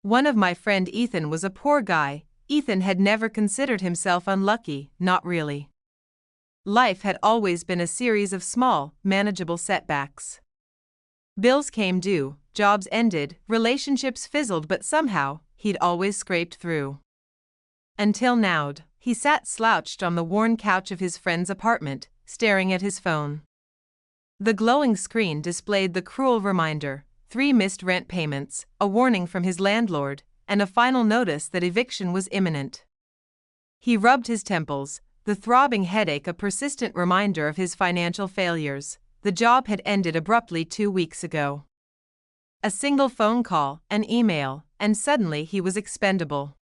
One of my friend Ethan was a poor guy. Ethan had never considered himself unlucky, not really. Life had always been a series of small, manageable setbacks. Bills came due, jobs ended, relationships fizzled, but somehow, he'd always scraped through. Until now, he sat slouched on the worn couch of his friend's apartment, staring at his phone. The glowing screen displayed the cruel reminder: 3 missed rent payments, a warning from his landlord, and a final notice that eviction was imminent. He rubbed his temples, the throbbing headache a persistent reminder of his financial failures. The job had ended abruptly 2 weeks ago. A single phone call, an email, and suddenly he was expendable.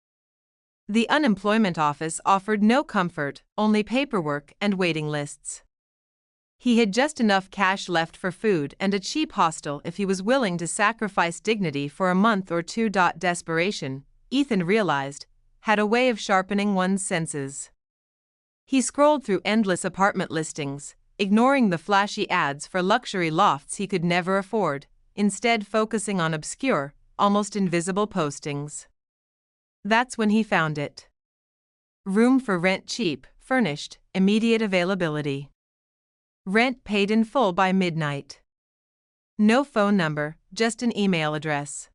The unemployment office offered no comfort, only paperwork and waiting lists. He had just enough cash left for food and a cheap hostel if he was willing to sacrifice dignity for a month or two. Desperation, Ethan realized, had a way of sharpening one's senses. He scrolled through endless apartment listings, ignoring the flashy ads for luxury lofts he could never afford, instead focusing on obscure, almost invisible postings. That's when he found it. Room for rent cheap, furnished, immediate availability. Rent paid in full by midnight. No phone number, just an email address.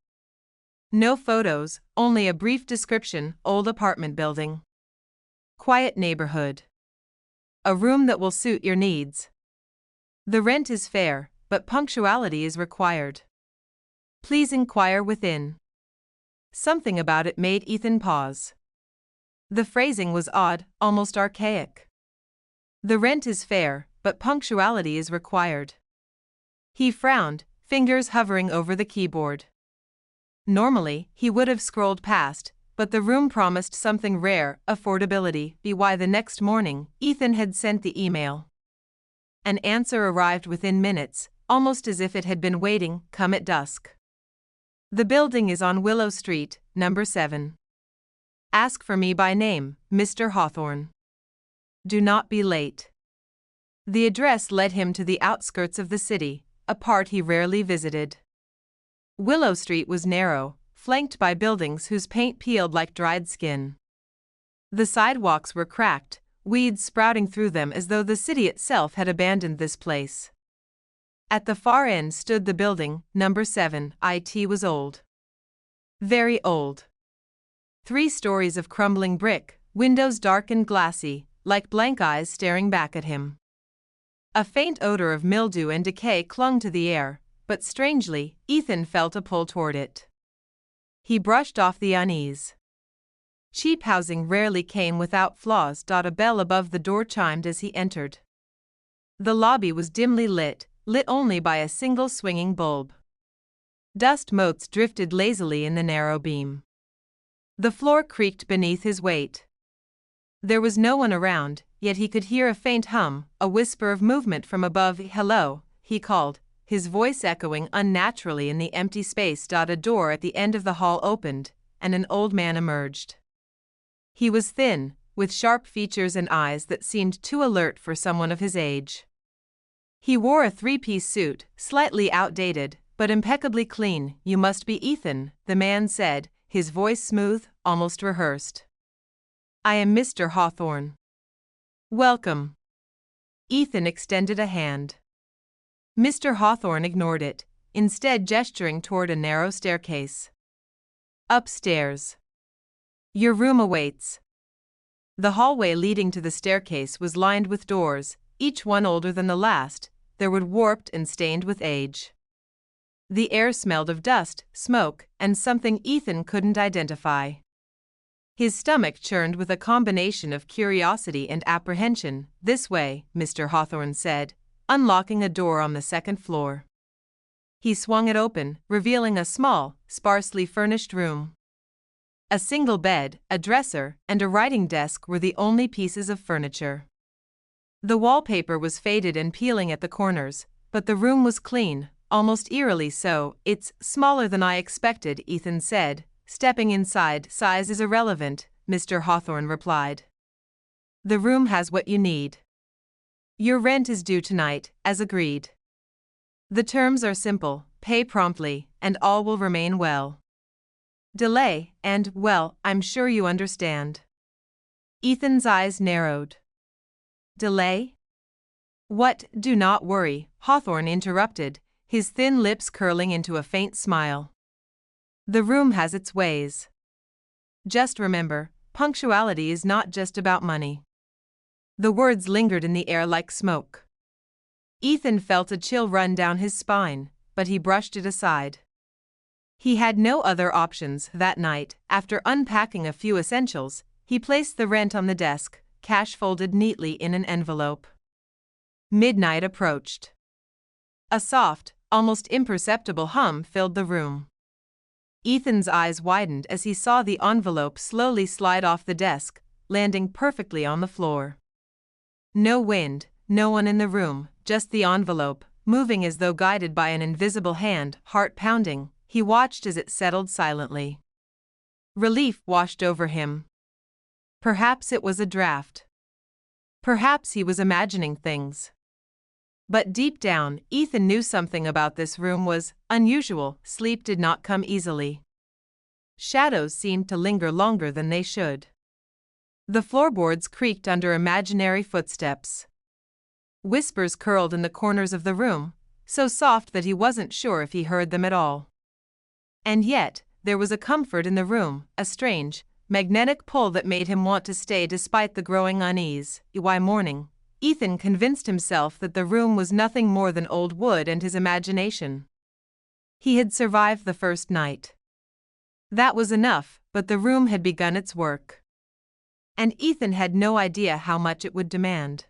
No photos, only a brief description: old apartment building. Quiet neighborhood. A room that will suit your needs. The rent is fair, but punctuality is required. Please inquire within. Something about it made Ethan pause. The phrasing was odd, almost archaic. The rent is fair, but punctuality is required. He frowned, fingers hovering over the keyboard. Normally, he would have scrolled past, but the room promised something rare: affordability. Why the next morning, Ethan had sent the email. An answer arrived within minutes, almost as if it had been waiting: come at dusk. The building is on Willow Street, number 7. Ask for me by name, Mr. Hawthorne. Do not be late. The address led him to the outskirts of the city, a part he rarely visited. Willow Street was narrow, flanked by buildings whose paint peeled like dried skin. The sidewalks were cracked, weeds sprouting through them as though the city itself had abandoned this place. At the far end stood the building, number 7. It was old. Very old. 3 stories of crumbling brick, windows dark and glassy, like blank eyes staring back at him. A faint odor of mildew and decay clung to the air, but strangely, Ethan felt a pull toward it. He brushed off the unease. Cheap housing rarely came without flaws. A bell above the door chimed as he entered. The lobby was dimly lit only by a single swinging bulb. Dust motes drifted lazily in the narrow beam. The floor creaked beneath his weight. There was no one around, yet he could hear a faint hum, a whisper of movement from above. Hello, he called, his voice echoing unnaturally in the empty space. A door at the end of the hall opened, and an old man emerged. He was thin, with sharp features and eyes that seemed too alert for someone of his age. He wore a 3-piece suit, slightly outdated, but impeccably clean. You must be Ethan, the man said, his voice smooth, almost rehearsed. I am Mr. Hawthorne. Welcome. Ethan extended a hand. Mr. Hawthorne ignored it, instead gesturing toward a narrow staircase. Upstairs. Your room awaits. The hallway leading to the staircase was lined with doors, each one older than the last, they were warped and stained with age. The air smelled of dust, smoke, and something Ethan couldn't identify. His stomach churned with a combination of curiosity and apprehension. This way, Mr. Hawthorne said, unlocking a door on the 2nd floor. He swung it open, revealing a small, sparsely furnished room. A single bed, a dresser, and a writing desk were the only pieces of furniture. The wallpaper was faded and peeling at the corners, but the room was clean, almost eerily so. It's smaller than I expected, Ethan said, stepping inside. Size is irrelevant, Mr. Hawthorne replied. The room has what you need. Your rent is due tonight, as agreed. The terms are simple: pay promptly, and all will remain well. Delay, and, well, I'm sure you understand. Ethan's eyes narrowed. Delay? What? Do not worry, Hawthorne interrupted, his thin lips curling into a faint smile. The room has its ways. Just remember, punctuality is not just about money. The words lingered in the air like smoke. Ethan felt a chill run down his spine, but he brushed it aside. He had no other options that night. After unpacking a few essentials, he placed the rent on the desk, cash folded neatly in an envelope. Midnight approached. A soft, almost imperceptible hum filled the room. Ethan's eyes widened as he saw the envelope slowly slide off the desk, landing perfectly on the floor. No wind, no one in the room, just the envelope, moving as though guided by an invisible hand. Heart pounding, he watched as it settled silently. Relief washed over him. Perhaps it was a draft. Perhaps he was imagining things. But deep down, Ethan knew something about this room was unusual. Sleep did not come easily. Shadows seemed to linger longer than they should. The floorboards creaked under imaginary footsteps. Whispers curled in the corners of the room, so soft that he wasn't sure if he heard them at all. And yet, there was a comfort in the room, a strange, magnetic pull that made him want to stay despite the growing unease. By morning, Ethan convinced himself that the room was nothing more than old wood and his imagination. He had survived the first night. That was enough, but the room had begun its work. And Ethan had no idea how much it would demand.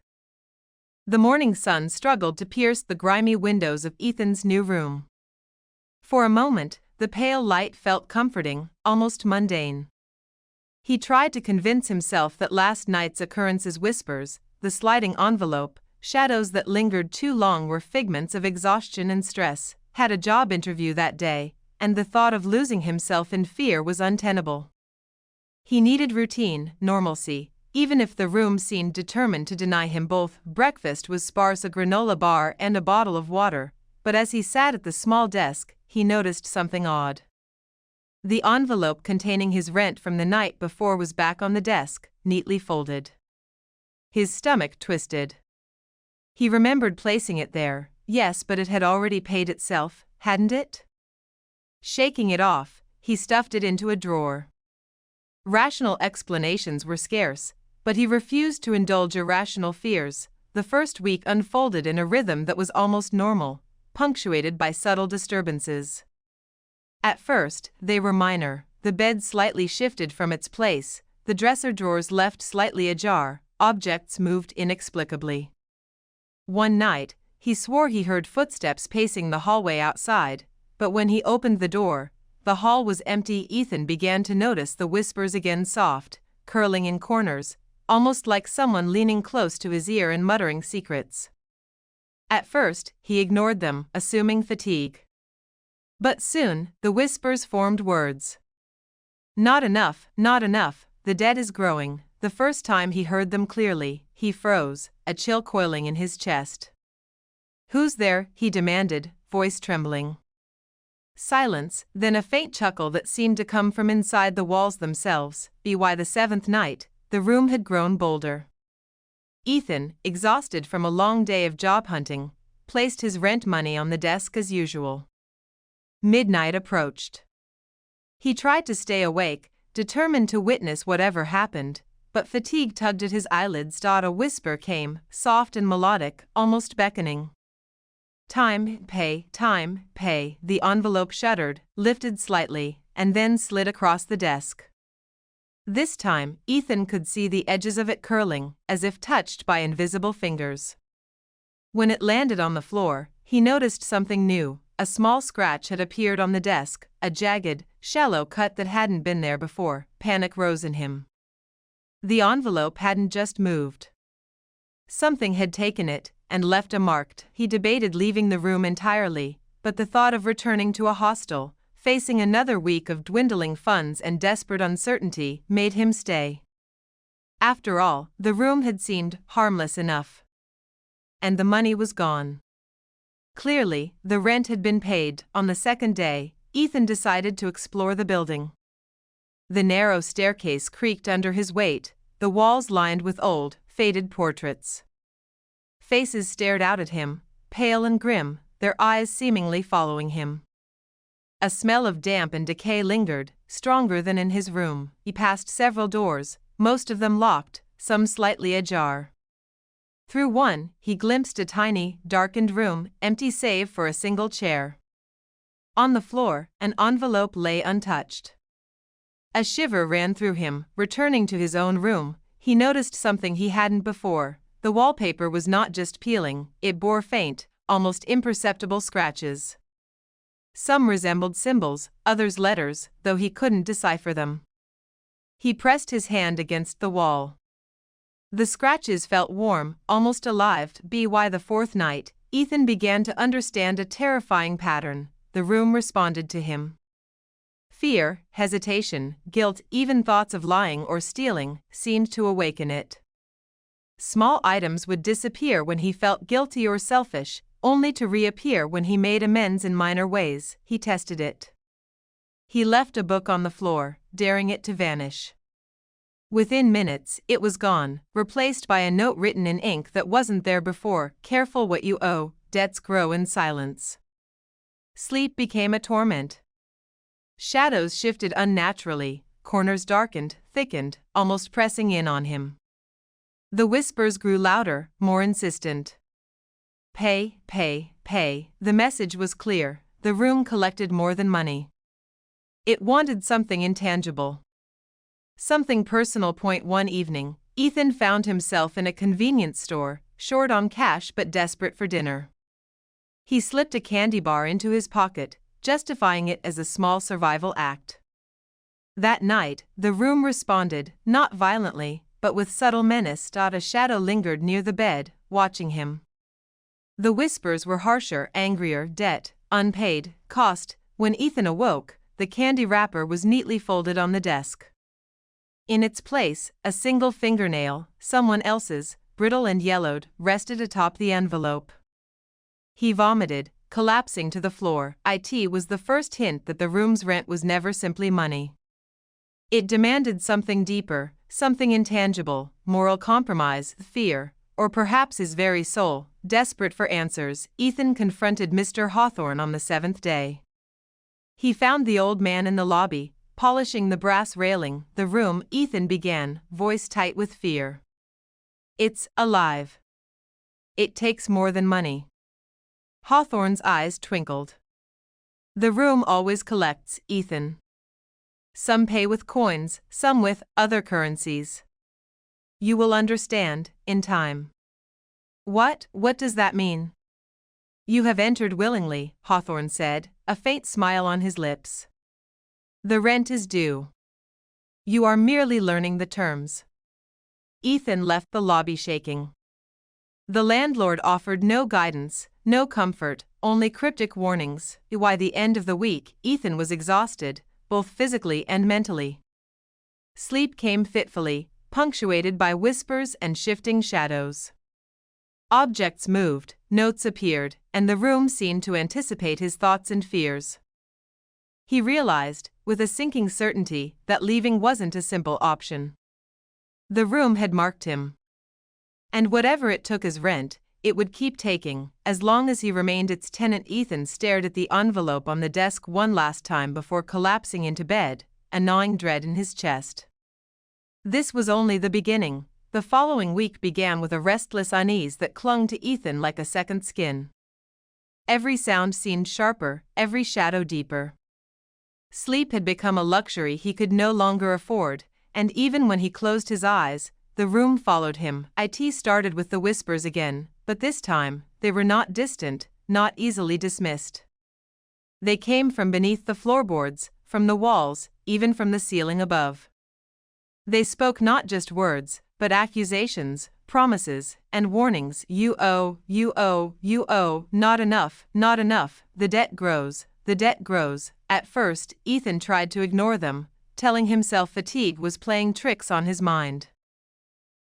The morning sun struggled to pierce the grimy windows of Ethan's new room. For a moment, the pale light felt comforting, almost mundane. He tried to convince himself that last night's occurrences, whispers, the sliding envelope, shadows that lingered too long, were figments of exhaustion and stress. Had a job interview that day, and the thought of losing himself in fear was untenable. He needed routine, normalcy, even if the room seemed determined to deny him both. Breakfast was sparse, a granola bar and a bottle of water, but as he sat at the small desk, he noticed something odd. The envelope containing his rent from the night before was back on the desk, neatly folded. His stomach twisted. He remembered placing it there, yes, but it had already paid itself, hadn't it? Shaking it off, he stuffed it into a drawer. Rational explanations were scarce, but he refused to indulge irrational fears. The first week unfolded in a rhythm that was almost normal, punctuated by subtle disturbances. At first, they were minor. The bed slightly shifted from its place, the dresser drawers left slightly ajar, objects moved inexplicably. One night, he swore he heard footsteps pacing the hallway outside, but when he opened the door, the hall was empty. Ethan began to notice the whispers again, soft, curling in corners, almost like someone leaning close to his ear and muttering secrets. At first, he ignored them, assuming fatigue. But soon, the whispers formed words. Not enough, not enough, the debt is growing. The first time he heard them clearly, he froze, a chill coiling in his chest. Who's there? He demanded, voice trembling. Silence, then a faint chuckle that seemed to come from inside the walls themselves. By the seventh night, the room had grown bolder. Ethan, exhausted from a long day of job hunting, placed his rent money on the desk as usual. Midnight approached. He tried to stay awake, determined to witness whatever happened, but fatigue tugged at his eyelids. A whisper came, soft and melodic, almost beckoning. Time, pay, time, pay. The envelope shuddered, lifted slightly, and then slid across the desk. This time, Ethan could see the edges of it curling, as if touched by invisible fingers. When it landed on the floor, he noticed something new. A small scratch had appeared on the desk, a jagged, shallow cut that hadn't been there before. Panic rose in him. The envelope hadn't just moved. Something had taken it and left a mark. He debated leaving the room entirely, but the thought of returning to a hostel, facing another week of dwindling funds and desperate uncertainty, made him stay. After all, the room had seemed harmless enough. And the money was gone. Clearly, the rent had been paid. On the second day, Ethan decided to explore the building. The narrow staircase creaked under his weight, the walls lined with old, faded portraits. Faces stared out at him, pale and grim, their eyes seemingly following him. A smell of damp and decay lingered, stronger than in his room. He passed several doors, most of them locked, some slightly ajar. Through one, he glimpsed a tiny, darkened room, empty save for a single chair. On the floor, an envelope lay untouched. A shiver ran through him. Returning to his own room, he noticed something he hadn't before. The wallpaper was not just peeling, it bore faint, almost imperceptible scratches. Some resembled symbols, others letters, though he couldn't decipher them. He pressed his hand against the wall. The scratches felt warm, almost alive. By the fourth night, Ethan began to understand a terrifying pattern. The room responded to him. Fear, hesitation, guilt, even thoughts of lying or stealing, seemed to awaken it. Small items would disappear when he felt guilty or selfish, only to reappear when he made amends in minor ways. He tested it. He left a book on the floor, daring it to vanish. Within minutes, it was gone, replaced by a note written in ink that wasn't there before. Careful what you owe, debts grow in silence. Sleep became a torment. Shadows shifted unnaturally, corners darkened, thickened, almost pressing in on him. The whispers grew louder, more insistent. Pay, pay, pay. The message was clear. The room collected more than money. It wanted something intangible. Something personal. One evening, Ethan found himself in a convenience store, short on cash but desperate for dinner. He slipped a candy bar into his pocket, justifying it as a small survival act. That night, the room responded, not violently, but with subtle menace. A shadow lingered near the bed, watching him. The whispers were harsher, angrier. Debt, unpaid, cost. When Ethan awoke, the candy wrapper was neatly folded on the desk. In its place, a single fingernail, someone else's, brittle and yellowed, rested atop the envelope. He vomited, collapsing to the floor. It was the first hint that the room's rent was never simply money. It demanded something deeper, something intangible, moral compromise, fear, or perhaps his very soul. Desperate for answers, Ethan confronted Mr. Hawthorne on the seventh day. He found the old man in the lobby, polishing the brass railing. The room, Ethan began, voice tight with fear. It's alive. It takes more than money. Hawthorne's eyes twinkled. The room always collects, Ethan. Some pay with coins, some with other currencies. You will understand, in time. What does that mean? You have entered willingly, Hawthorne said, a faint smile on his lips. The rent is due. You are merely learning the terms. Ethan left the lobby shaking. The landlord offered no guidance, no comfort, only cryptic warnings. By the end of the week, Ethan was exhausted, both physically and mentally. Sleep came fitfully, punctuated by whispers and shifting shadows. Objects moved, notes appeared, and the room seemed to anticipate his thoughts and fears. He realized, with a sinking certainty, that leaving wasn't a simple option. The room had marked him. And whatever it took as rent, it would keep taking, as long as he remained its tenant. Ethan stared at the envelope on the desk one last time before collapsing into bed, a gnawing dread in his chest. This was only the beginning. The following week began with a restless unease that clung to Ethan like a second skin. Every sound seemed sharper, every shadow deeper. Sleep had become a luxury he could no longer afford, and even when he closed his eyes, the room followed him. It started with the whispers again, but this time, they were not distant, not easily dismissed. They came from beneath the floorboards, from the walls, even from the ceiling above. They spoke not just words, but accusations, promises, and warnings. You owe, you owe, you owe, not enough, not enough. The debt grows, the debt grows. At first, Ethan tried to ignore them, telling himself fatigue was playing tricks on his mind.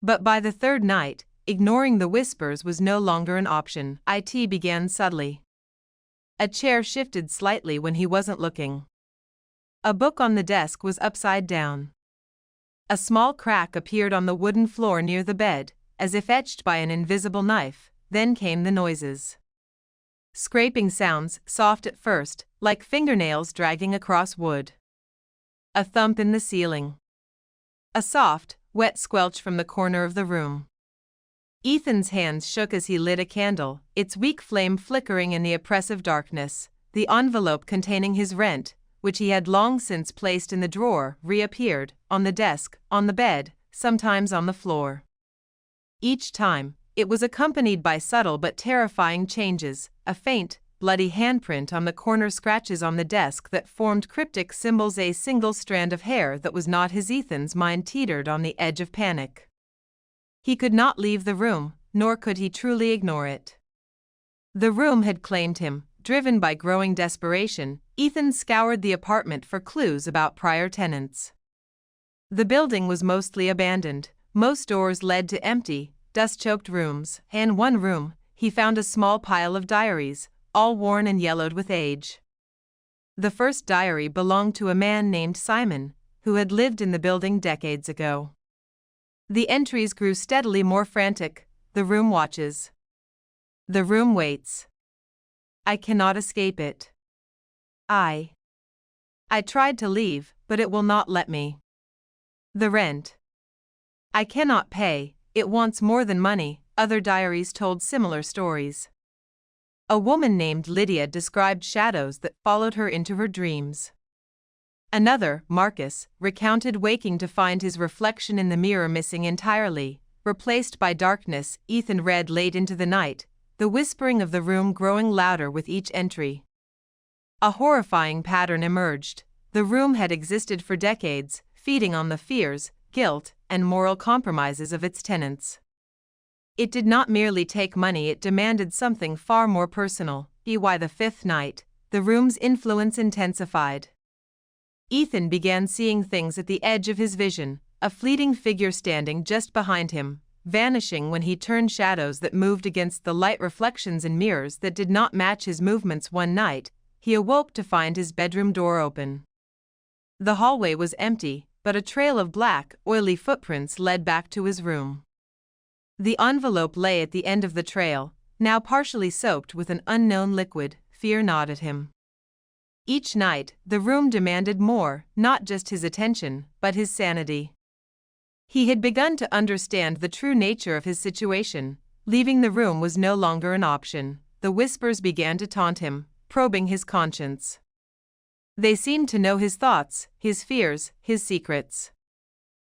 But by the third night, ignoring the whispers was no longer an option. It began subtly. A chair shifted slightly when he wasn't looking. A book on the desk was upside down. A small crack appeared on the wooden floor near the bed, as if etched by an invisible knife. Then came the noises. Scraping sounds, soft at first, like fingernails dragging across wood. A thump in the ceiling. A soft, wet squelch from the corner of the room. Ethan's hands shook as he lit a candle, its weak flame flickering in the oppressive darkness. The envelope containing his rent, which he had long since placed in the drawer, reappeared, on the desk, on the bed, sometimes on the floor. Each time, it was accompanied by subtle but terrifying changes, a faint, bloody handprint on the corner, scratches on the desk that formed cryptic symbols, a single strand of hair that was not his. Ethan's mind teetered on the edge of panic. He could not leave the room, nor could he truly ignore it. The room had claimed him. Driven by growing desperation, Ethan scoured the apartment for clues about prior tenants. The building was mostly abandoned. Most doors led to empty, dust-choked rooms. In one room, he found a small pile of diaries, all worn and yellowed with age. The first diary belonged to a man named Simon, who had lived in the building decades ago. The entries grew steadily more frantic. The room watches. The room waits. I cannot escape it. I tried to leave, but it will not let me. The rent. I cannot pay, it wants more than money. Other diaries told similar stories. A woman named Lydia described shadows that followed her into her dreams. Another, Marcus, recounted waking to find his reflection in the mirror missing entirely, replaced by darkness. Ethan read late into the night, the whispering of the room growing louder with each entry. A horrifying pattern emerged. The room had existed for decades, feeding on the fears, guilt, and moral compromises of its tenants. It did not merely take money, it demanded something far more personal. By the fifth night, the room's influence intensified. Ethan began seeing things at the edge of his vision, a fleeting figure standing just behind him, vanishing when he turned, shadows that moved against the light, reflections in mirrors that did not match his movements. One night, he awoke to find his bedroom door open. The hallway was empty, but a trail of black, oily footprints led back to his room. The envelope lay at the end of the trail, now partially soaked with an unknown liquid. Fear gnawed at him. Each night, the room demanded more, not just his attention, but his sanity. He had begun to understand the true nature of his situation. Leaving the room was no longer an option. The whispers began to taunt him, probing his conscience. They seemed to know his thoughts, his fears, his secrets.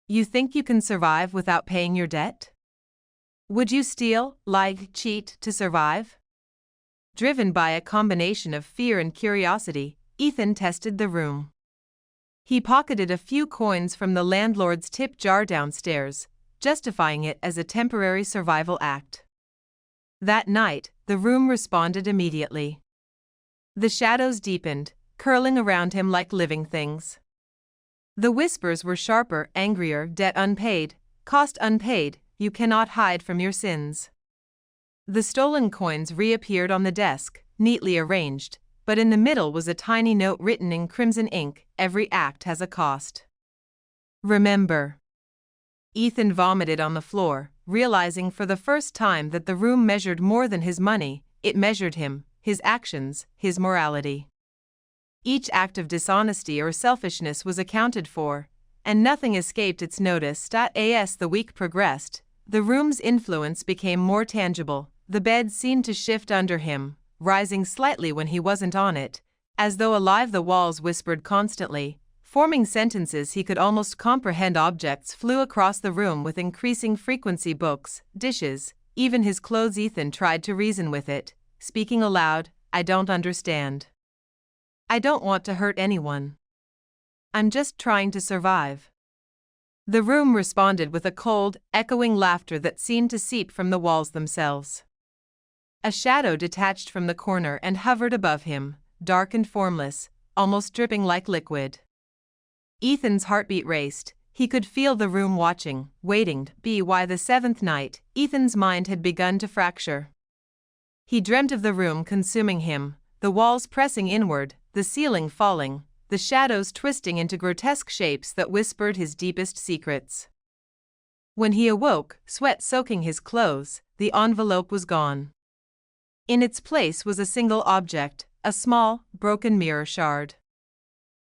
You think you can survive without paying your debt? Would you steal, lie, cheat to survive? Driven by a combination of fear and curiosity, Ethan tested the room. He pocketed a few coins from the landlord's tip jar downstairs, justifying it as a temporary survival act. That night, the room responded immediately. The shadows deepened, curling around him like living things. The whispers were sharper, angrier. Debt unpaid, cost unpaid, you cannot hide from your sins. The stolen coins reappeared on the desk, neatly arranged, but in the middle was a tiny note written in crimson ink: every act has a cost. Remember. Ethan vomited on the floor, realizing for the first time that the room measured more than his money. It measured him, his actions, his morality. Each act of dishonesty or selfishness was accounted for, and nothing escaped its notice. As the week progressed, the room's influence became more tangible. The bed seemed to shift under him, rising slightly when he wasn't on it, as though alive. The walls whispered constantly, forming sentences he could almost comprehend. Objects flew across the room with increasing frequency: books, dishes, even his clothes. Ethan tried to reason with it, speaking aloud, I don't understand. I don't want to hurt anyone. I'm just trying to survive. The room responded with a cold, echoing laughter that seemed to seep from the walls themselves. A shadow detached from the corner and hovered above him, dark and formless, almost dripping like liquid. Ethan's heartbeat raced. He could feel the room watching, waiting. By the seventh night, Ethan's mind had begun to fracture. He dreamt of the room consuming him, the walls pressing inward, the ceiling falling, the shadows twisting into grotesque shapes that whispered his deepest secrets. When he awoke, sweat soaking his clothes, the envelope was gone. In its place was a single object, a small, broken mirror shard.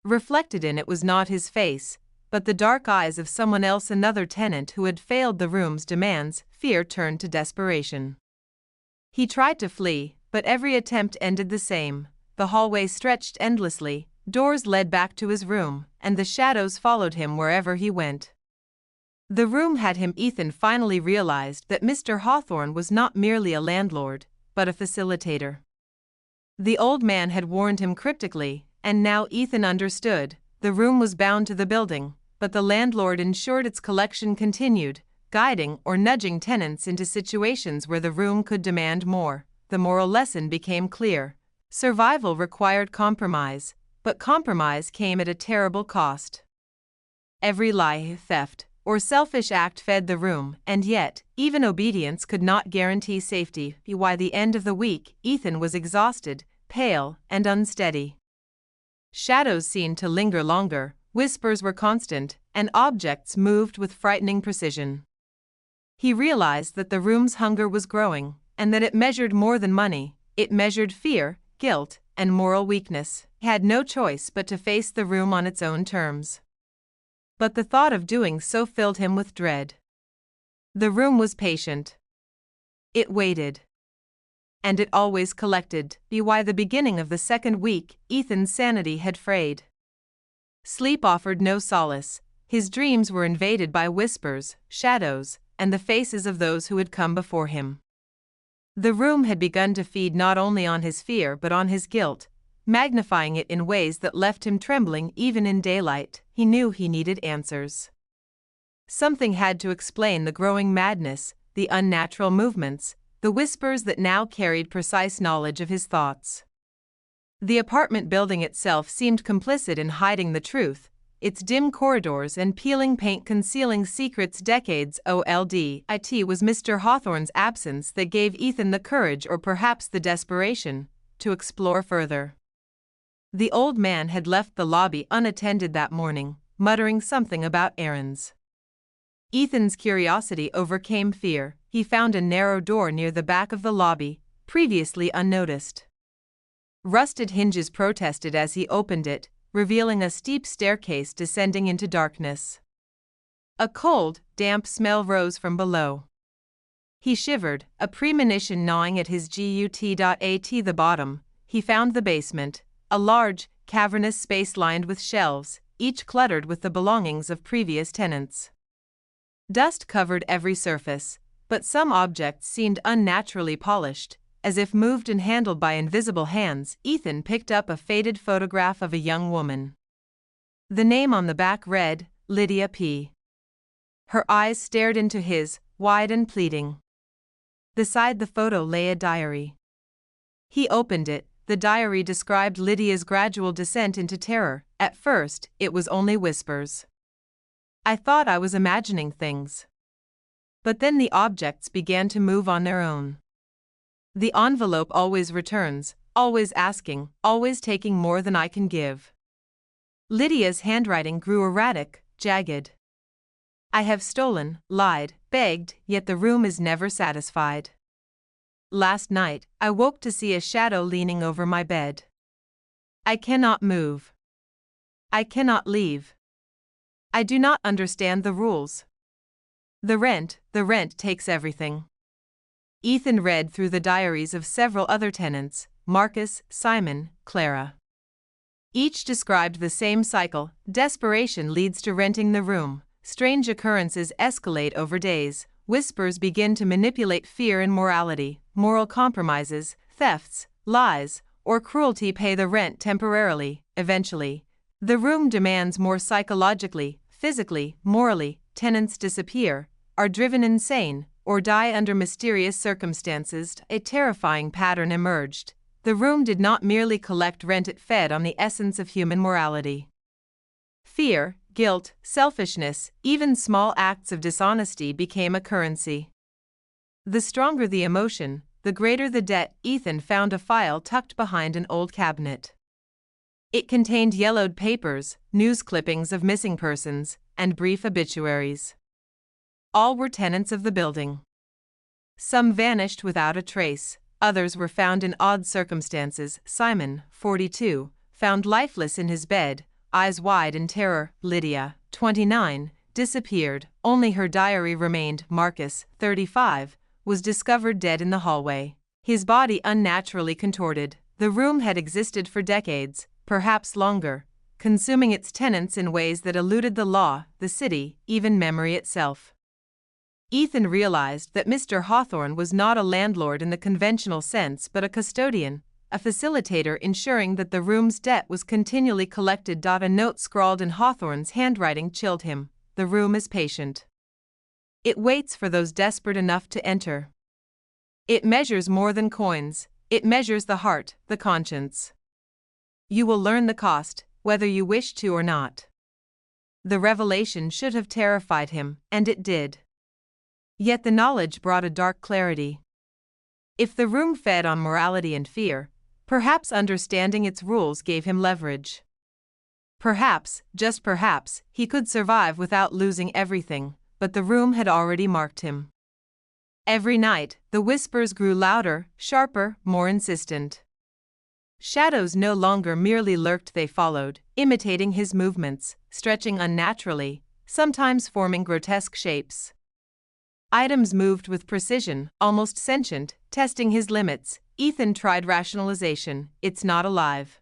Reflected in it was not his face, but the dark eyes of someone else, another tenant who had failed the room's demands. Fear turned to desperation. He tried to flee, but every attempt ended the same. The hallway stretched endlessly, doors led back to his room, and the shadows followed him wherever he went. The room had him. Ethan finally realized that Mr. Hawthorne was not merely a landlord, but a facilitator. The old man had warned him cryptically, and now Ethan understood. The room was bound to the building, but the landlord ensured its collection continued, guiding or nudging tenants into situations where the room could demand more. The moral lesson became clear. Survival required compromise, but compromise came at a terrible cost. Every lie, theft, or selfish act fed the room, and yet, even obedience could not guarantee safety. By the end of the week, Ethan was exhausted, pale, and unsteady. Shadows seemed to linger longer, whispers were constant, and objects moved with frightening precision. He realized that the room's hunger was growing, and that it measured more than money. It measured fear, guilt, and moral weakness. He had no choice but to face the room on its own terms. But the thought of doing so filled him with dread. The room was patient. It waited. And it always collected. By the beginning of the second week, Ethan's sanity had frayed. Sleep offered no solace. His dreams were invaded by whispers, shadows, and the faces of those who had come before him. The room had begun to feed not only on his fear but on his guilt, magnifying it in ways that left him trembling even in daylight. He knew he needed answers. Something had to explain the growing madness, the unnatural movements, the whispers that now carried precise knowledge of his thoughts. The apartment building itself seemed complicit in hiding the truth, its dim corridors and peeling paint concealing secrets. Decades old. It was Mr. Hawthorne's absence that gave Ethan the courage, or perhaps the desperation, to explore further. The old man had left the lobby unattended that morning, muttering something about errands. Ethan's curiosity overcame fear. He found a narrow door near the back of the lobby, previously unnoticed. Rusted hinges protested as he opened it, revealing a steep staircase descending into darkness. A cold, damp smell rose from below. He shivered, a premonition gnawing at his gut. At the bottom, he found the basement, a large, cavernous space lined with shelves, each cluttered with the belongings of previous tenants. Dust covered every surface, but some objects seemed unnaturally polished, as if moved and handled by invisible hands. Ethan picked up a faded photograph of a young woman. The name on the back read, Lydia P. Her eyes stared into his, wide and pleading. Beside the photo lay a diary. He opened it. The diary described Lydia's gradual descent into terror. At first, it was only whispers. "I thought I was imagining things." But then the objects began to move on their own. The envelope always returns, always asking, always taking more than I can give. Lydia's handwriting grew erratic, jagged. "I have stolen, lied, begged, yet the room is never satisfied. Last night, I woke to see a shadow leaning over my bed. I cannot move. I cannot leave. I do not understand the rules. The rent takes everything." Ethan read through the diaries of several other tenants, Marcus, Simon, Clara. Each described the same cycle. Desperation leads to renting the room. Strange occurrences escalate over days. Whispers begin to manipulate fear and morality. Moral compromises, thefts, lies, or cruelty pay the rent temporarily. Eventually, the room demands more psychologically, physically, morally. Tenants disappear, are driven insane, or die under mysterious circumstances. A terrifying pattern emerged. The room did not merely collect rent, it fed on the essence of human morality. Fear, guilt, selfishness, even small acts of dishonesty became a currency. The stronger the emotion, the greater the debt. Ethan found a file tucked behind an old cabinet. It contained yellowed papers, news clippings of missing persons, and brief obituaries. All were tenants of the building. Some vanished without a trace, others were found in odd circumstances. Simon, 42, found lifeless in his bed, eyes wide in terror. Lydia, 29, disappeared, only her diary remained. Marcus, 35, was discovered dead in the hallway, his body unnaturally contorted. The room had existed for decades, perhaps longer, consuming its tenants in ways that eluded the law, the city, even memory itself. Ethan realized that Mr. Hawthorne was not a landlord in the conventional sense but a custodian, a facilitator ensuring that the room's debt was continually collected. A note scrawled in Hawthorne's handwriting chilled him. The room is patient. It waits for those desperate enough to enter. It measures more than coins, it measures the heart, the conscience. You will learn the cost, whether you wish to or not. The revelation should have terrified him, and it did. Yet the knowledge brought a dark clarity. If the room fed on morality and fear, perhaps understanding its rules gave him leverage. Perhaps, just perhaps, he could survive without losing everything, but the room had already marked him. Every night, the whispers grew louder, sharper, more insistent. Shadows no longer merely lurked, they followed, imitating his movements, stretching unnaturally, sometimes forming grotesque shapes. Items moved with precision, almost sentient, testing his limits. Ethan tried rationalization. It's not alive.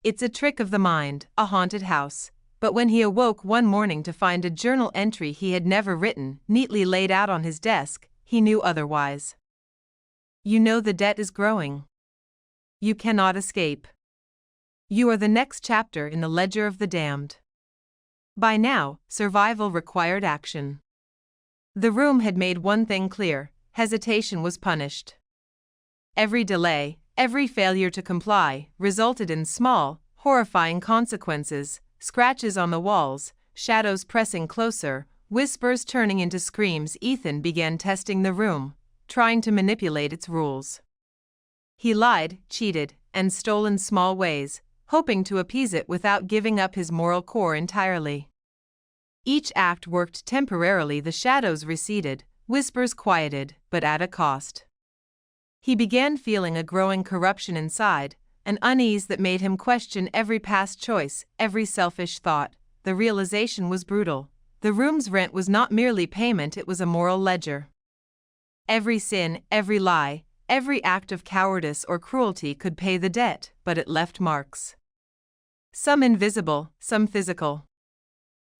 It's a trick of the mind, a haunted house. But when he awoke one morning to find a journal entry he had never written, neatly laid out on his desk, he knew otherwise. You know the debt is growing. You cannot escape. You are the next chapter in the ledger of the damned. By now, survival required action. The room had made one thing clear: hesitation was punished. Every delay, every failure to comply, resulted in small, horrifying consequences: scratches on the walls, shadows pressing closer, whispers turning into screams. Ethan began testing the room, trying to manipulate its rules. He lied, cheated, and stole in small ways, hoping to appease it without giving up his moral core entirely. Each act worked temporarily. The shadows receded, whispers quieted, but at a cost. He began feeling a growing corruption inside, an unease that made him question every past choice, every selfish thought. The realization was brutal. The room's rent was not merely payment, it was a moral ledger. Every sin, every lie, every act of cowardice or cruelty could pay the debt, but it left marks. Some invisible, some physical.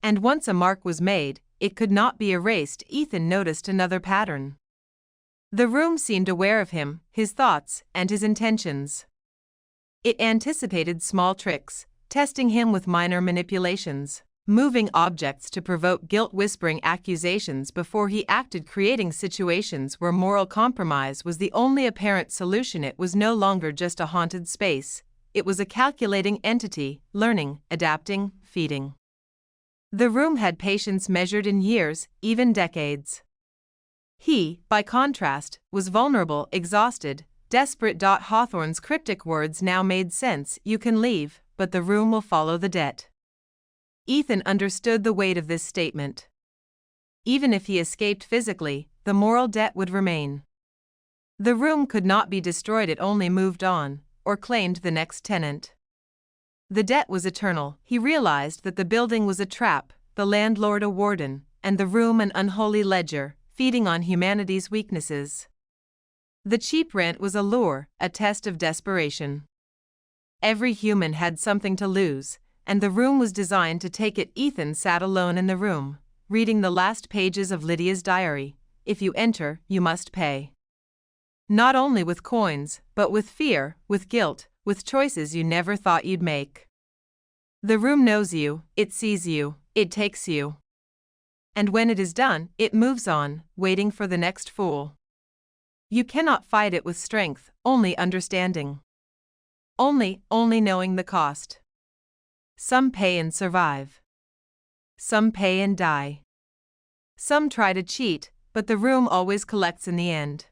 And once a mark was made, it could not be erased. Ethan noticed another pattern. The room seemed aware of him, his thoughts, and his intentions. It anticipated small tricks, testing him with minor manipulations, moving objects to provoke guilt, whispering accusations before he acted, creating situations where moral compromise was the only apparent solution. It was no longer just a haunted space, it was a calculating entity, learning, adapting, feeding. The room had patience measured in years, even decades. He, by contrast, was vulnerable, exhausted, desperate. Hawthorne's cryptic words now made sense. You can leave, but the room will follow the debt. Ethan understood the weight of this statement. Even if he escaped physically, the moral debt would remain. The room could not be destroyed, it only moved on, or claimed the next tenant. The debt was eternal. He realized that the building was a trap, the landlord a warden, and the room an unholy ledger, feeding on humanity's weaknesses. The cheap rent was a lure, a test of desperation. Every human had something to lose, and the room was designed to take it. Ethan sat alone in the room, reading the last pages of Lydia's diary. If you enter, you must pay. Not only with coins, but with fear, with guilt, with choices you never thought you'd make. The room knows you, it sees you, it takes you. And when it is done, it moves on, waiting for the next fool. You cannot fight it with strength, only understanding. Only knowing the cost. Some pay and survive. Some pay and die. Some try to cheat, but the room always collects in the end.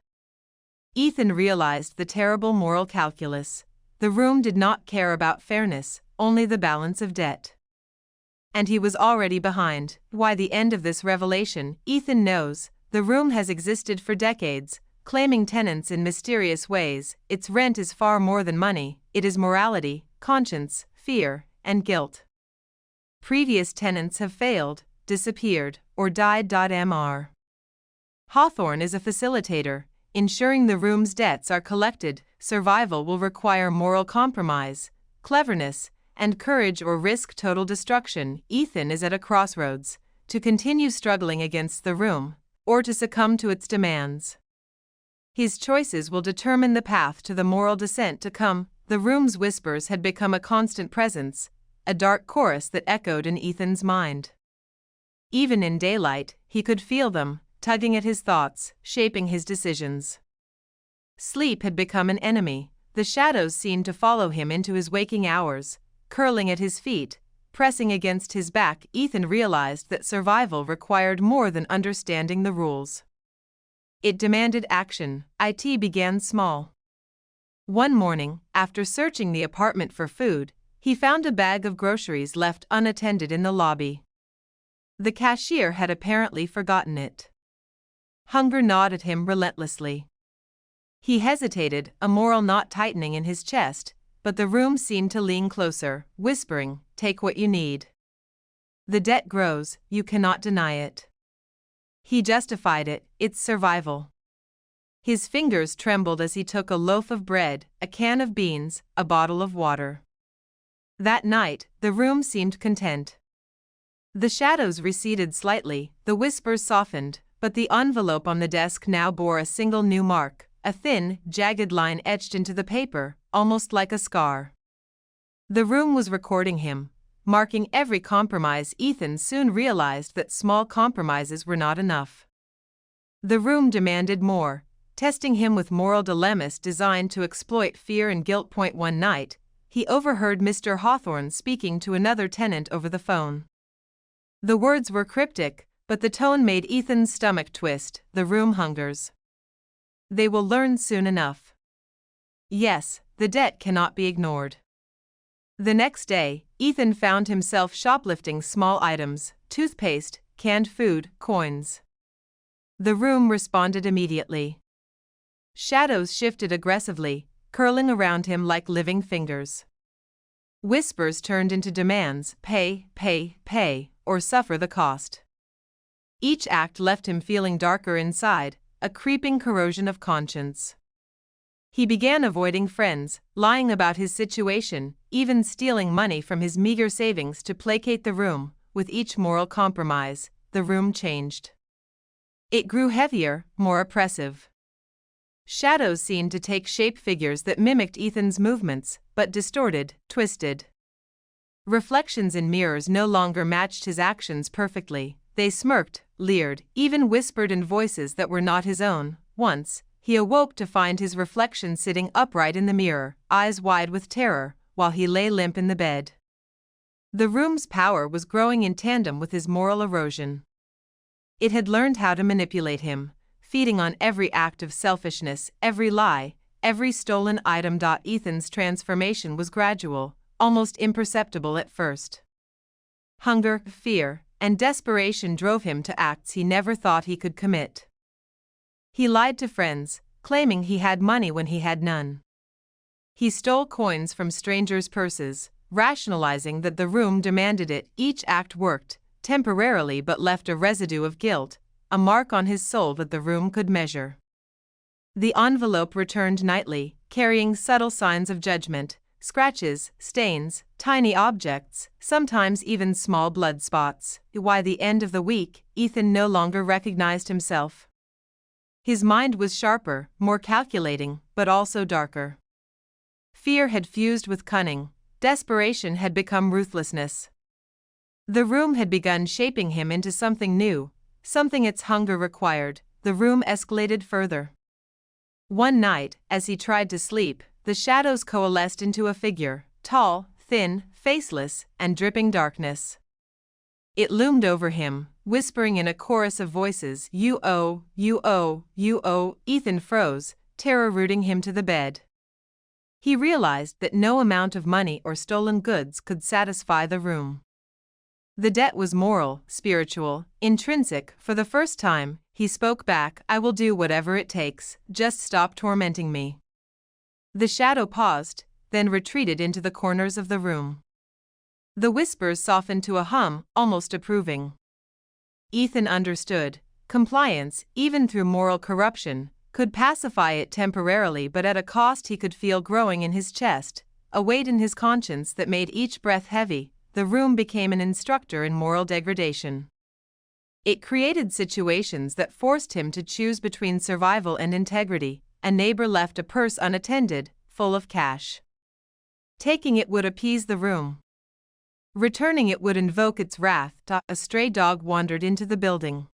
Ethan realized the terrible moral calculus. The room did not care about fairness, only the balance of debt. And he was already behind. Why the end of this revelation, Ethan knows. The room has existed for decades, claiming tenants in mysterious ways. Its rent is far more than money, it is morality, conscience, fear, and guilt. Previous tenants have failed, disappeared, or died. Mr. Hawthorne is a facilitator, ensuring the room's debts are collected. Survival will require moral compromise, cleverness, and courage or risk total destruction. Ethan is at a crossroads, to continue struggling against the room, or to succumb to its demands. His choices will determine the path to the moral descent to come. The room's whispers had become a constant presence, a dark chorus that echoed in Ethan's mind. Even in daylight, he could feel them, tugging at his thoughts, shaping his decisions. Sleep had become an enemy. The shadows seemed to follow him into his waking hours, curling at his feet, pressing against his back. Ethan realized that survival required more than understanding the rules. It demanded action. It began small. One morning, after searching the apartment for food, he found a bag of groceries left unattended in the lobby. The cashier had apparently forgotten it. Hunger gnawed at him relentlessly. He hesitated, a moral knot tightening in his chest, but the room seemed to lean closer, whispering, "Take what you need. The debt grows, you cannot deny it." He justified it, it's survival. His fingers trembled as he took a loaf of bread, a can of beans, a bottle of water. That night, the room seemed content. The shadows receded slightly, the whispers softened, but the envelope on the desk now bore a single new mark, a thin, jagged line etched into the paper, almost like a scar. The room was recording him, marking every compromise. Ethan soon realized that small compromises were not enough. The room demanded more, testing him with moral dilemmas designed to exploit fear and guilt. One night, he overheard Mr. Hawthorne speaking to another tenant over the phone. The words were cryptic, but the tone made Ethan's stomach twist. The room hungers. They will learn soon enough. Yes, the debt cannot be ignored. The next day, Ethan found himself shoplifting small items, toothpaste, canned food, coins. The room responded immediately. Shadows shifted aggressively, curling around him like living fingers. Whispers turned into demands: pay, pay, pay, or suffer the cost. Each act left him feeling darker inside, a creeping corrosion of conscience. He began avoiding friends, lying about his situation, even stealing money from his meager savings to placate the room. With each moral compromise, the room changed. It grew heavier, more oppressive. Shadows seemed to take shape, figures that mimicked Ethan's movements, but distorted, twisted. Reflections in mirrors no longer matched his actions perfectly. They smirked, leered, even whispered in voices that were not his own. Once, he awoke to find his reflection sitting upright in the mirror, eyes wide with terror, while he lay limp in the bed. The room's power was growing in tandem with his moral erosion. It had learned how to manipulate him, feeding on every act of selfishness, every lie, every stolen item. Ethan's transformation was gradual, almost imperceptible at first. Hunger, fear, and desperation drove him to acts he never thought he could commit. He lied to friends, claiming he had money when he had none. He stole coins from strangers' purses, rationalizing that the room demanded it. Each act worked, temporarily, but left a residue of guilt, a mark on his soul that the room could measure. The envelope returned nightly, carrying subtle signs of judgment: scratches, stains, tiny objects, sometimes even small blood spots. By the end of the week, Ethan no longer recognized himself. His mind was sharper, more calculating, but also darker. Fear had fused with cunning, desperation had become ruthlessness. The room had begun shaping him into something new, something its hunger required. The room escalated further. One night, as he tried to sleep, the shadows coalesced into a figure, tall, thin, faceless, and dripping darkness. It loomed over him, whispering in a chorus of voices, "You owe, you owe, you owe." Ethan froze, terror rooting him to the bed. He realized that no amount of money or stolen goods could satisfy the room. The debt was moral, spiritual, intrinsic. For the first time, he spoke back, "I will do whatever it takes, just stop tormenting me." The shadow paused, then retreated into the corners of the room. The whispers softened to a hum, almost approving. Ethan understood. Compliance, even through moral corruption, could pacify it temporarily, but at a cost he could feel growing in his chest, a weight in his conscience that made each breath heavy. The room became an instructor in moral degradation. It created situations that forced him to choose between survival and integrity. A neighbor left a purse unattended, full of cash. Taking it would appease the room. Returning it would invoke its wrath. A stray dog wandered into the building.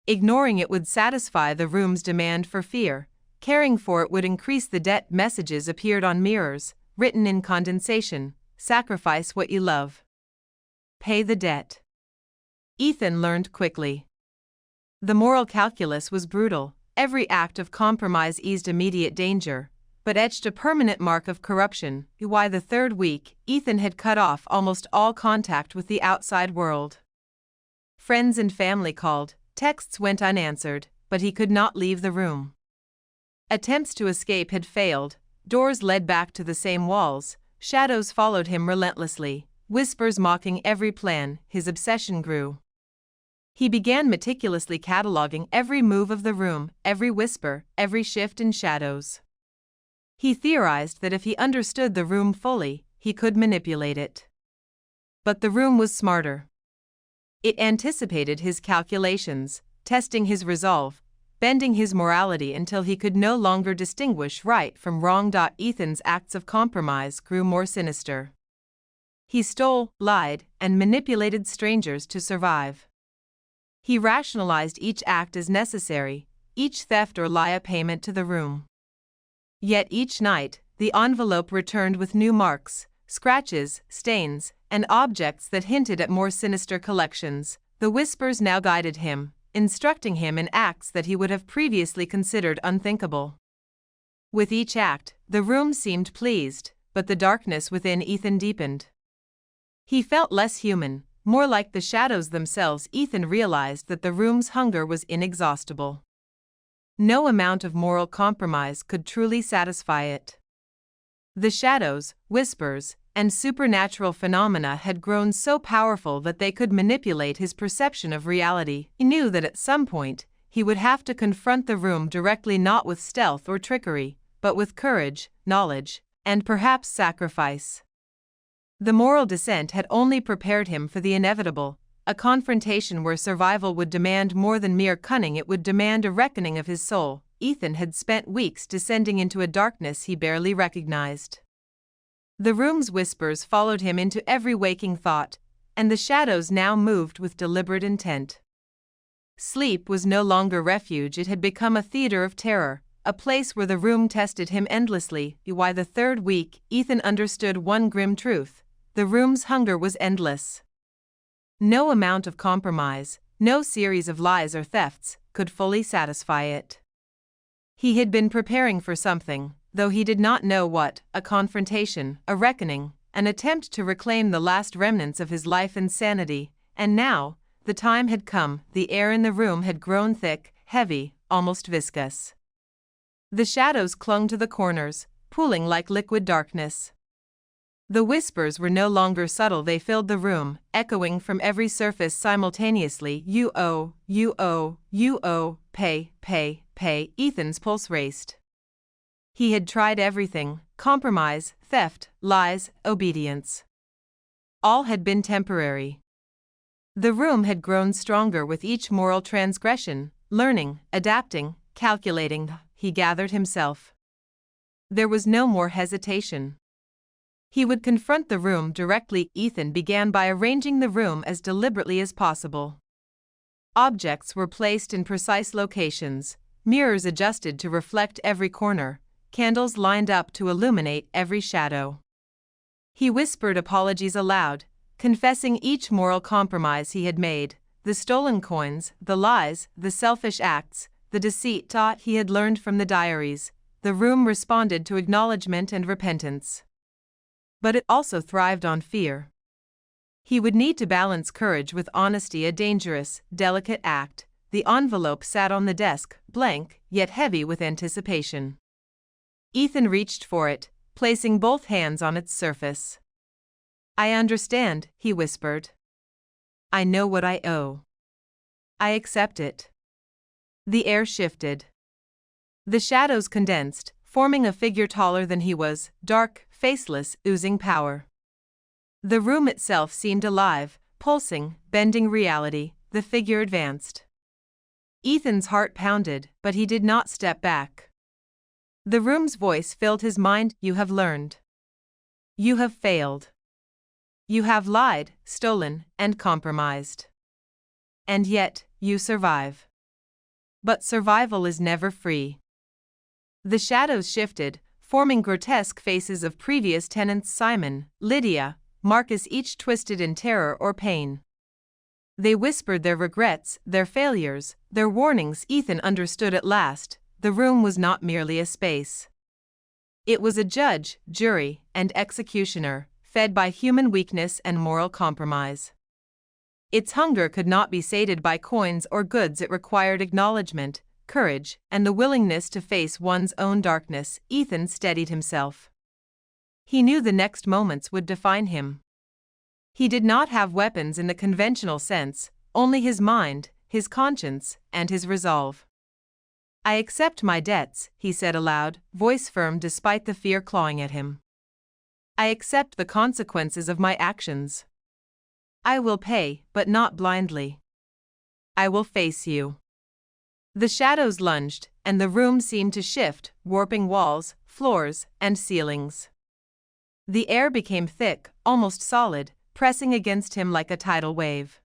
Ignoring it would satisfy the room's demand for fear. Caring for it would increase the debt. Messages appeared on mirrors, written in condensation: "Sacrifice what you love. Pay the debt." Ethan learned quickly. The moral calculus was brutal. Every act of compromise eased immediate danger, but etched a permanent mark of corruption. By the third week, Ethan had cut off almost all contact with the outside world. Friends and family called, texts went unanswered, but he could not leave the room. Attempts to escape had failed, doors led back to the same walls, shadows followed him relentlessly, whispers mocking every plan. His obsession grew. He began meticulously cataloging every move of the room, every whisper, every shift in shadows. He theorized that if he understood the room fully, he could manipulate it. But the room was smarter. It anticipated his calculations, testing his resolve, bending his morality until he could no longer distinguish right from wrong. Ethan's acts of compromise grew more sinister. He stole, lied, and manipulated strangers to survive. He rationalized each act as necessary, each theft or lie a payment to the room. Yet each night, the envelope returned with new marks, scratches, stains, and objects that hinted at more sinister collections. The whispers now guided him, instructing him in acts that he would have previously considered unthinkable. With each act, the room seemed pleased, but the darkness within Ethan deepened. He felt less human, more like the shadows themselves. Ethan realized that the room's hunger was inexhaustible. No amount of moral compromise could truly satisfy it. The shadows, whispers, and supernatural phenomena had grown so powerful that they could manipulate his perception of reality. He knew that at some point, he would have to confront the room directly, not with stealth or trickery, but with courage, knowledge, and perhaps sacrifice. The moral descent had only prepared him for the inevitable, a confrontation where survival would demand more than mere cunning. It would demand a reckoning of his soul. Ethan had spent weeks descending into a darkness he barely recognized. The room's whispers followed him into every waking thought, and the shadows now moved with deliberate intent. Sleep was no longer refuge. It had become a theater of terror, a place where the room tested him endlessly. By the third week, Ethan understood one grim truth: the room's hunger was endless. No amount of compromise, no series of lies or thefts, could fully satisfy it. He had been preparing for something, though he did not know what: a confrontation, a reckoning, an attempt to reclaim the last remnants of his life and sanity. And now, the time had come. The air in the room had grown thick, heavy, almost viscous. The shadows clung to the corners, pooling like liquid darkness. The whispers were no longer subtle. They filled the room, echoing from every surface simultaneously. "You owe, you owe, you owe, pay, pay, pay." Ethan's pulse raced. He had tried everything: compromise, theft, lies, obedience. All had been temporary. The room had grown stronger with each moral transgression, learning, adapting, calculating. He gathered himself. There was no more hesitation. He would confront the room directly. Ethan began by arranging the room as deliberately as possible. Objects were placed in precise locations, mirrors adjusted to reflect every corner, candles lined up to illuminate every shadow. He whispered apologies aloud, confessing each moral compromise he had made: the stolen coins, the lies, the selfish acts, the deceit. He had learned from the diaries: the room responded to acknowledgement and repentance. But it also thrived on fear. He would need to balance courage with honesty, a dangerous, delicate act. The envelope sat on the desk, blank, yet heavy with anticipation. Ethan reached for it, placing both hands on its surface. "I understand," he whispered. "I know what I owe. I accept it." The air shifted. The shadows condensed, forming a figure taller than he was, dark, faceless, oozing power. The room itself seemed alive, pulsing, bending reality. The figure advanced. Ethan's heart pounded, but he did not step back. The room's voice filled his mind. "You have learned. You have failed. You have lied, stolen, and compromised. And yet, you survive. But survival is never free." The shadows shifted, forming grotesque faces of previous tenants: Simon, Lydia, Marcus, each twisted in terror or pain. They whispered their regrets, their failures, their warnings. Ethan understood at last. The room was not merely a space. It was a judge, jury, and executioner, fed by human weakness and moral compromise. Its hunger could not be sated by coins or goods. It required acknowledgement, courage, and the willingness to face one's own darkness. Ethan steadied himself. He knew the next moments would define him. He did not have weapons in the conventional sense, only his mind, his conscience, and his resolve. "I accept my debts," he said aloud, voice firm despite the fear clawing at him. "I accept the consequences of my actions. I will pay, but not blindly. I will face you." The shadows lunged, and the room seemed to shift, warping walls, floors, and ceilings. The air became thick, almost solid, pressing against him like a tidal wave.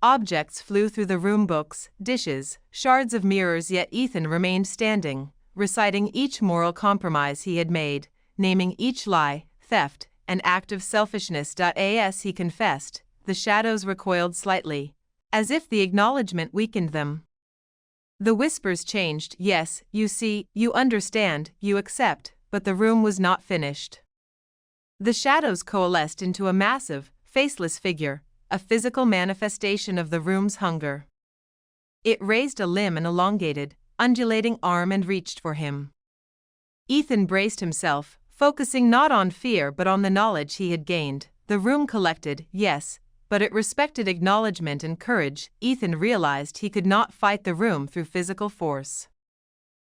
Objects flew through the room: books, dishes, shards of mirrors. Yet Ethan remained standing, reciting each moral compromise he had made, naming each lie, theft, and act of selfishness. As he confessed, the shadows recoiled slightly, as if the acknowledgement weakened them. The whispers changed: "Yes, you see, you understand, you accept," but the room was not finished. The shadows coalesced into a massive, faceless figure, a physical manifestation of the room's hunger. It raised a limb and elongated, undulating arm and reached for him. Ethan braced himself, focusing not on fear but on the knowledge he had gained. The room collected, yes, but it respected acknowledgement and courage. Ethan realized he could not fight the room through physical force.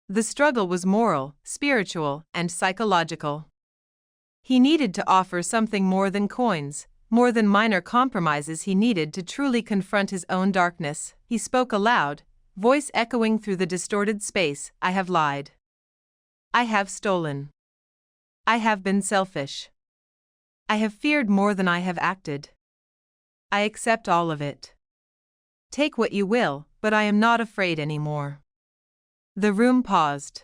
The struggle was moral, spiritual, and psychological. He needed to offer something more than coins, more than minor compromises. He needed to truly confront his own darkness. He spoke aloud, voice echoing through the distorted space: "I have lied. I have stolen. I have been selfish. I have feared more than I have acted. I accept all of it. Take what you will, but I am not afraid anymore." The room paused.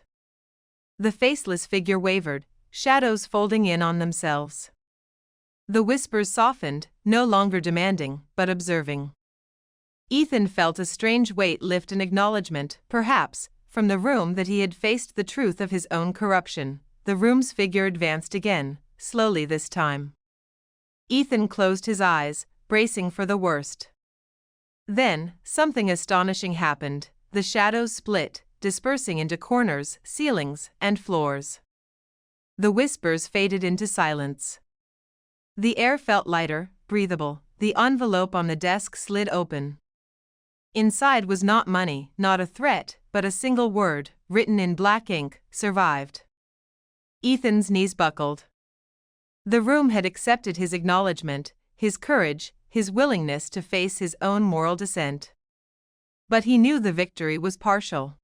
The faceless figure wavered, shadows folding in on themselves. The whispers softened, no longer demanding, but observing. Ethan felt a strange weight lift in acknowledgement, perhaps, from the room that he had faced the truth of his own corruption. The room's figure advanced again, slowly this time. Ethan closed his eyes, bracing for the worst. Then, something astonishing happened. The shadows split, dispersing into corners, ceilings, and floors. The whispers faded into silence. The air felt lighter, breathable. The envelope on the desk slid open. Inside was not money, not a threat, but a single word, written in black ink: "Survived." Ethan's knees buckled. The room had accepted his acknowledgement, his courage, his willingness to face his own moral descent. But he knew the victory was partial.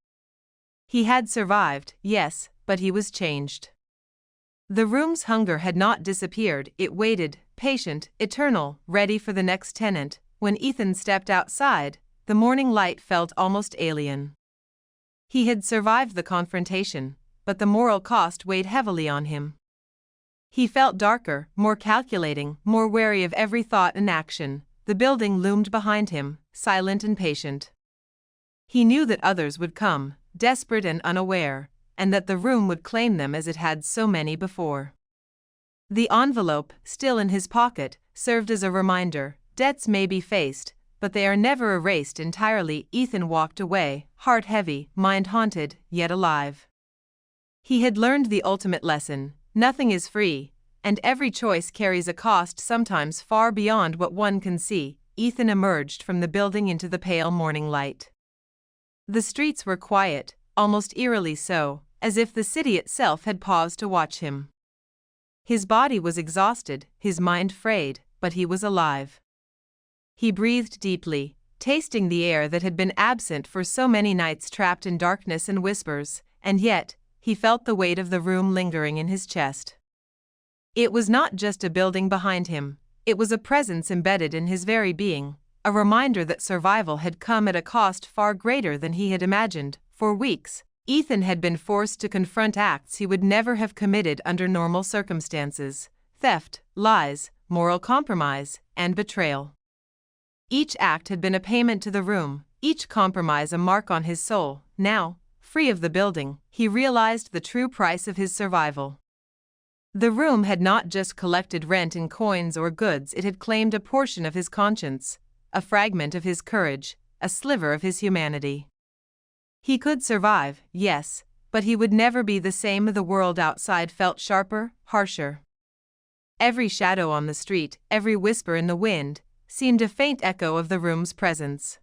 He had survived, yes, but he was changed. The room's hunger had not disappeared. It waited, patient, eternal, ready for the next tenant. When Ethan stepped outside, the morning light felt almost alien. He had survived the confrontation, but the moral cost weighed heavily on him. He felt darker, more calculating, more wary of every thought and action. The building loomed behind him, silent and patient. He knew that others would come, desperate and unaware, and that the room would claim them as it had so many before. The envelope, still in his pocket, served as a reminder: debts may be faced, but they are never erased entirely. Ethan walked away, heart heavy, mind haunted, yet alive. He had learned the ultimate lesson: nothing is free, and every choice carries a cost, sometimes far beyond what one can see. Ethan emerged from the building into the pale morning light. The streets were quiet, almost eerily so, as if the city itself had paused to watch him. His body was exhausted, his mind frayed, but he was alive. He breathed deeply, tasting the air that had been absent for so many nights, trapped in darkness and whispers, and yet, he felt the weight of the room lingering in his chest. It was not just a building behind him, it was a presence embedded in his very being, a reminder that survival had come at a cost far greater than he had imagined. For weeks, Ethan had been forced to confront acts he would never have committed under normal circumstances: theft, lies, moral compromise, and betrayal. Each act had been a payment to the room, each compromise a mark on his soul. Now, free of the building, he realized the true price of his survival. The room had not just collected rent in coins or goods, it had claimed a portion of his conscience, a fragment of his courage, a sliver of his humanity. He could survive, yes, but he would never be the same. The world outside felt sharper, harsher. Every shadow on the street, every whisper in the wind, seemed a faint echo of the room's presence.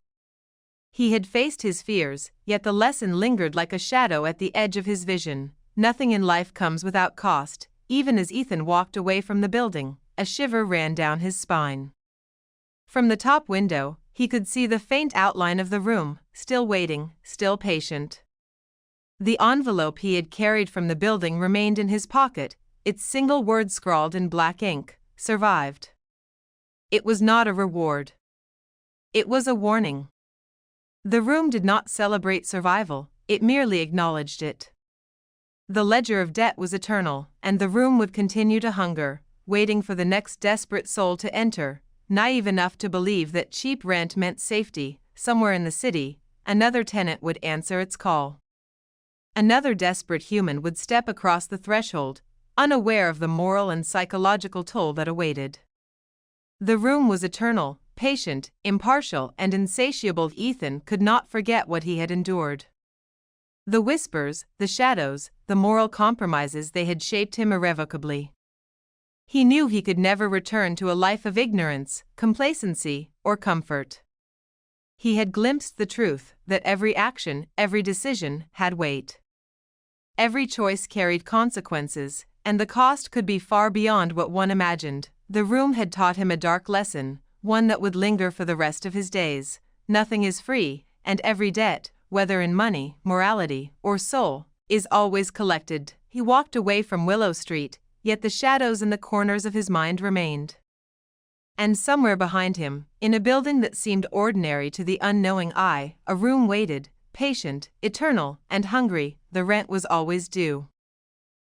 He had faced his fears, yet the lesson lingered like a shadow at the edge of his vision. Nothing in life comes without cost. Even as Ethan walked away from the building, a shiver ran down his spine. From the top window, he could see the faint outline of the room, still waiting, still patient. The envelope he had carried from the building remained in his pocket, its single word scrawled in black ink: survived. It was not a reward. It was a warning. The room did not celebrate survival, it merely acknowledged it. The ledger of debt was eternal, and the room would continue to hunger, waiting for the next desperate soul to enter, naive enough to believe that cheap rent meant safety. Somewhere in the city, another tenant would answer its call. Another desperate human would step across the threshold, unaware of the moral and psychological toll that awaited. The room was eternal, patient, impartial, and insatiable. Ethan could not forget what he had endured. The whispers, the shadows, the moral compromises, they had shaped him irrevocably. He knew he could never return to a life of ignorance, complacency, or comfort. He had glimpsed the truth that every action, every decision, had weight. Every choice carried consequences, and the cost could be far beyond what one imagined. The room had taught him a dark lesson, one that would linger for the rest of his days. Nothing is free, and every debt, whether in money, morality, or soul, is always collected. He walked away from Willow Street, yet the shadows in the corners of his mind remained. And somewhere behind him, in a building that seemed ordinary to the unknowing eye, a room waited, patient, eternal, and hungry. The rent was always due.